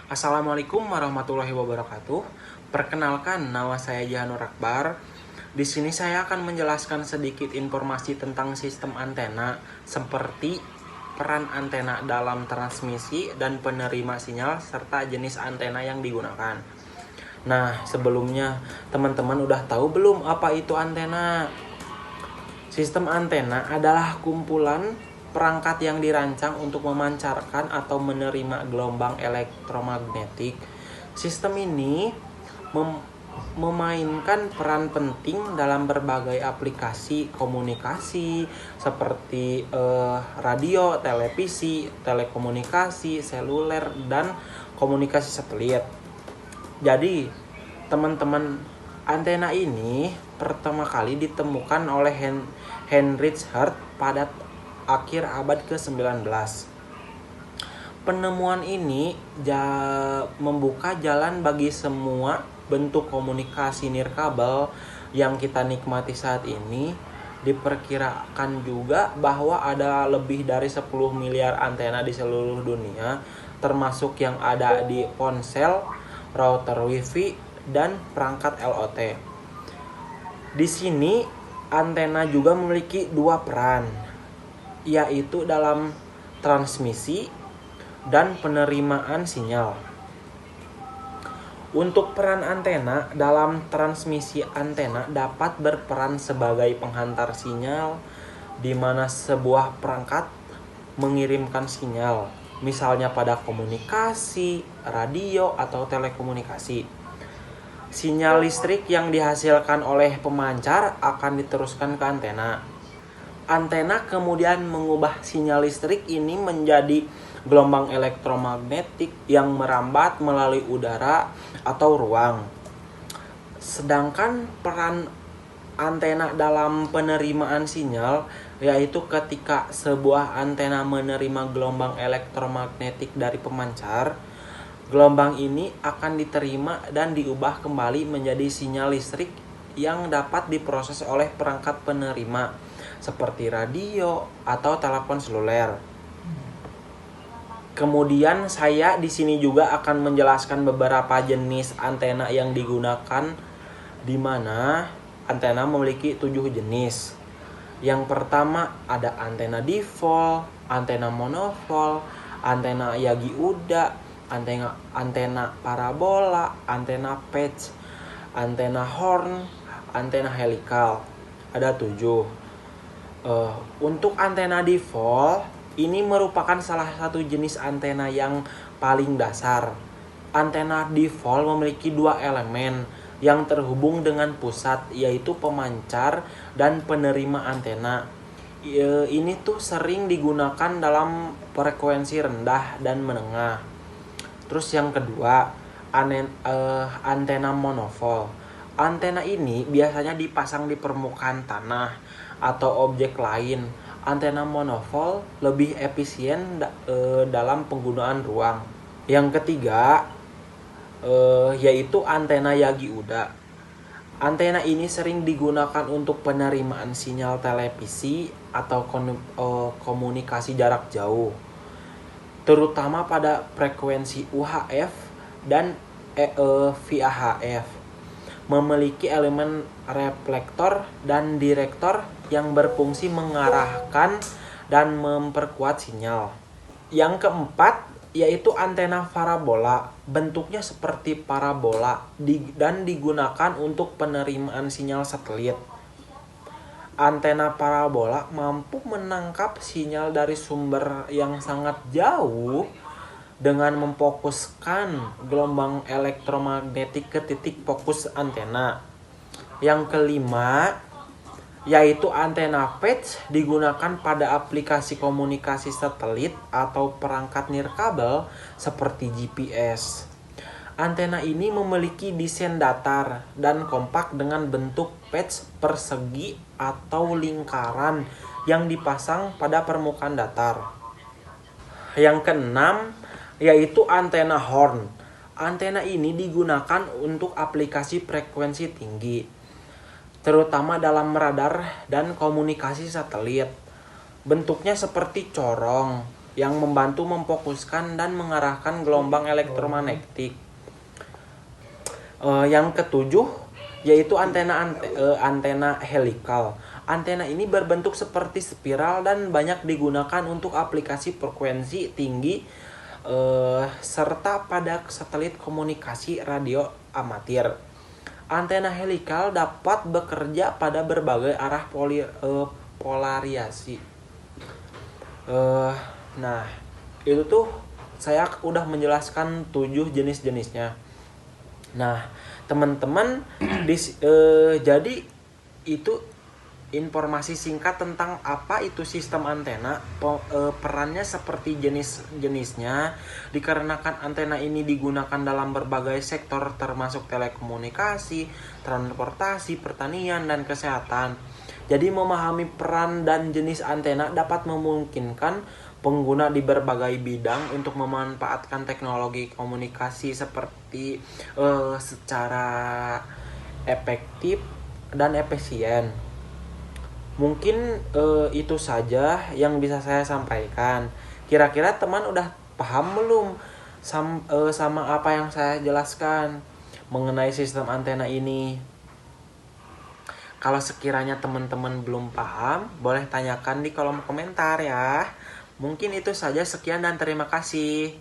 Assalamualaikum warahmatullahi wabarakatuh. Perkenalkan, nama saya Jahanur Akbar. Di sini saya akan menjelaskan sedikit informasi tentang sistem antena, seperti peran antena dalam transmisi dan penerima sinyal serta jenis antena yang digunakan. Nah, sebelumnya teman-teman udah tahu belum apa itu antena? Sistem antena adalah kumpulan perangkat yang dirancang untuk memancarkan atau menerima gelombang elektromagnetik. Sistem ini memainkan peran penting dalam berbagai aplikasi komunikasi seperti radio, televisi, telekomunikasi, seluler, dan komunikasi satelit. Jadi, teman-teman, antena ini pertama kali ditemukan oleh Heinrich Hertz pada akhir abad ke-19. Penemuan ini membuka jalan bagi semua bentuk komunikasi nirkabel yang kita nikmati saat ini. Diperkirakan juga bahwa ada lebih dari 10 miliar antena di seluruh dunia, termasuk yang ada di ponsel, router Wi-Fi, dan perangkat LOT. Di sini antena juga memiliki dua peran, yaitu dalam transmisi dan penerimaan sinyal. Untuk peran antena dalam transmisi, antena dapat berperan sebagai penghantar sinyal di mana sebuah perangkat mengirimkan sinyal, misalnya pada komunikasi, radio, atau telekomunikasi. Sinyal listrik yang dihasilkan oleh pemancar akan diteruskan ke antena. Antena kemudian mengubah sinyal listrik ini menjadi gelombang elektromagnetik yang merambat melalui udara atau ruang. Sedangkan peran antena dalam penerimaan sinyal, yaitu ketika sebuah antena menerima gelombang elektromagnetik dari pemancar, gelombang ini akan diterima dan diubah kembali menjadi sinyal listrik yang dapat diproses oleh perangkat penerima seperti radio atau telepon seluler. Kemudian saya di sini juga akan menjelaskan beberapa jenis antena yang digunakan, di mana antena memiliki 7 jenis. Yang pertama ada antena dipol, antena monopol, antena Yagi-Uda, antena parabola, antena patch, antena horn, antena helikal. Ada 7. Untuk antena dipol, ini merupakan salah satu jenis antena yang paling dasar. Antena dipol memiliki 2 elemen yang terhubung dengan pusat, yaitu pemancar dan penerima antena. Ini tuh sering digunakan dalam frekuensi rendah dan menengah. Terus yang kedua, antena monopol. Antena ini biasanya dipasang di permukaan tanah atau objek lain. Antena monopol lebih efisien dalam penggunaan ruang. Yang ketiga, yaitu antena Yagi-Uda. Antena ini sering digunakan untuk penerimaan sinyal televisi atau komunikasi jarak jauh, terutama pada frekuensi UHF dan VHF. Memiliki elemen reflektor dan direktor yang berfungsi mengarahkan dan memperkuat sinyal. Yang keempat, yaitu antena parabola. Bentuknya seperti parabola dan digunakan untuk penerimaan sinyal satelit. Antena parabola mampu menangkap sinyal dari sumber yang sangat jauh dengan memfokuskan gelombang elektromagnetik ke titik fokus antena. Yang kelima, yaitu antena patch, digunakan pada aplikasi komunikasi satelit atau perangkat nirkabel seperti GPS. Antena ini memiliki desain datar dan kompak dengan bentuk patch persegi atau lingkaran yang dipasang pada permukaan datar. Yang keenam, yaitu antena horn. Antena ini digunakan untuk aplikasi frekuensi tinggi, terutama dalam radar dan komunikasi satelit. Bentuknya seperti corong yang membantu memfokuskan dan mengarahkan gelombang elektromagnetik. Yang ketujuh yaitu antena helikal. Antena ini berbentuk seperti spiral dan banyak digunakan untuk aplikasi frekuensi tinggi serta pada satelit komunikasi radio amatir. Antena helikal dapat bekerja pada berbagai arah polariasi. Nah, itu tuh saya udah menjelaskan 7 jenis-jenisnya. Nah, teman-teman, jadi itu informasi singkat tentang apa itu sistem antena, perannya seperti jenis-jenisnya, dikarenakan antena ini digunakan dalam berbagai sektor termasuk telekomunikasi, transportasi, pertanian, dan kesehatan. Jadi memahami peran dan jenis antena dapat memungkinkan pengguna di berbagai bidang untuk memanfaatkan teknologi komunikasi seperti secara efektif dan efisien. Mungkin itu saja yang bisa saya sampaikan. Kira-kira teman udah paham belum sama apa yang saya jelaskan mengenai sistem antena ini? Kalau sekiranya teman-teman belum paham, boleh tanyakan di kolom komentar ya. Mungkin itu saja, sekian dan terima kasih.